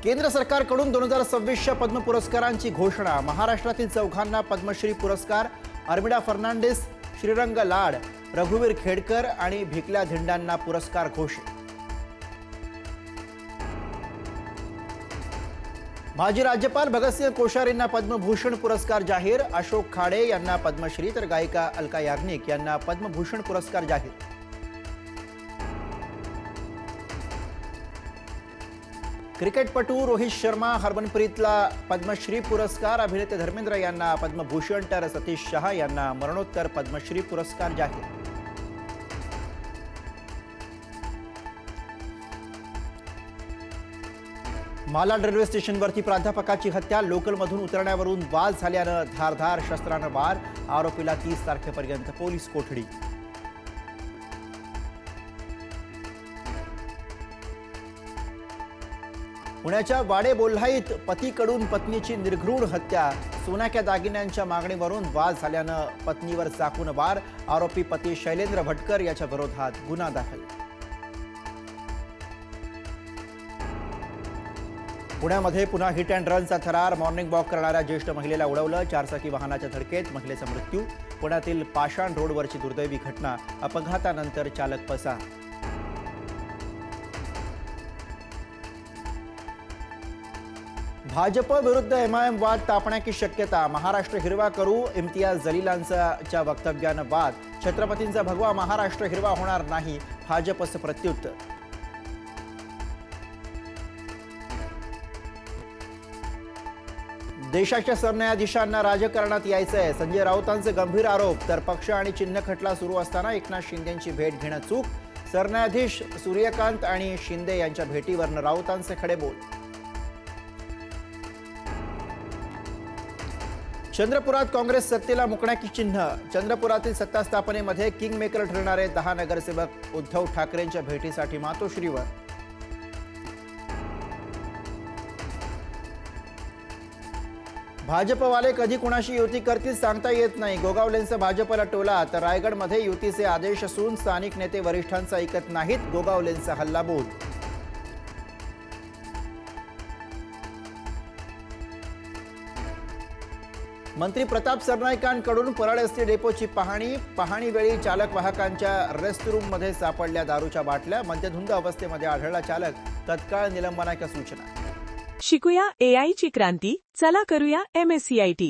केंद्र सरकारकडून 2026च्या पद्म पुरस्कारांची घोषणा। महाराष्ट्रातील चौघांना पद्मश्री पुरस्कार। अर्मिडा फर्नांडिस, श्रीरंग लाड, रघुवीर खेडकर आणि भिकल्या धिंडांना पुरस्कार घोषित। माजी राज्यपाल भगतसिंह कोश्यारींना पद्मभूषण पुरस्कार जाहीर। अशोक खाडे यांना पद्मश्री तर गायिका अलका याग्निक यांना पद्मभूषण पुरस्कार जाहीर। क्रिकेटपटू रोहित शर्मा, हरमनप्रीतला पद्मश्री पुरस्कार। अभिनेते धर्मेंद्र यांना पद्मभूषण तर सतीश शहा यांना मरणोत्तर पद्मश्री पुरस्कार जाहीर। मालाड रेल्वे स्टेशनवरती प्राध्यापकाची हत्या। लोकलमधून उतरण्यावरून वाद झाल्यानं धारधार शस्त्रानं वार। आरोपीला 30 तारखेपर्यंत पोलीस कोठडी। पुण्याच्या वाडे बोल्हाईत पतीकडून पत्नीची निर्घृण हत्या। सोन्याच्या दागिन्यांच्या मागणीवरून वाद झाल्यानं पत्नीवर चाकून वार। आरोपी पती शैलेंद्र भटकर याच्या विरोधात गुन्हा दाखल। पुण्यामध्ये पुन्हा हिट अँड रनचा थरार। मॉर्निंग वॉक करणाऱ्या ज्येष्ठ महिलेला उडवलं। चारचाकी वाहनाच्या धडकेत महिलेचा मृत्यू। पुण्यातील पाषाण रोडवरची दुर्दैवी घटना। अपघातानंतर चालक पसार। भाजप विरुद्ध एमआयएम वाद तापण्याची शक्यता। महाराष्ट्र हिरवा करू, इम्तियाज जलीलांच्या वक्तव्यानं वाद। छत्रपतींचा भगवा महाराष्ट्र हिरवा होणार नाही, भाजपचं प्रत्युत्तर। देशाच्या सरन्यायाधीशांना राजकारणात यायचंय, संजय राऊतांचे गंभीर आरोप। तर पक्ष आणि चिन्ह खटला सुरू असताना एकनाथ शिंदेंची भेट घेणं चूक। सरन्यायाधीश सूर्यकांत आणि शिंदे यांच्या भेटीवरनं राऊतांचे खडे बोल। चंद्रपुरात काँग्रेस सत्तेला मुकण्याची चिन्ह। चंद्रपुरातील सत्ता स्थापनेमध्ये किंग मेकर ठरणारे 10 नगरसेवक उद्धव ठाकरेंच्या भेटीसाठी मातोश्रीवर। भाजपवाले कधी कुणाशी युती करतील सांगता येत नाही। गोगावलेंचा भाजपला टोला। तर रायगडमध्ये युतीचे आदेश असून स्थानिक नेते वरिष्ठांचा ऐकत नाहीत, गोगावलेंचा हल्लाबोल। मंत्री प्रताप सरनाईकांकडून परळ एसटी डेपोची पाहणीवेळी चालक वाहकांच्या रेस्टरूममध्ये सापडल्या दारूच्या बाटल्या। मद्यधुंद अवस्थेमध्ये आढळला चालक, तत्काळ निलंबनाच्या सूचना। शिकूया एआयची क्रांती, चला करूया MSCIT।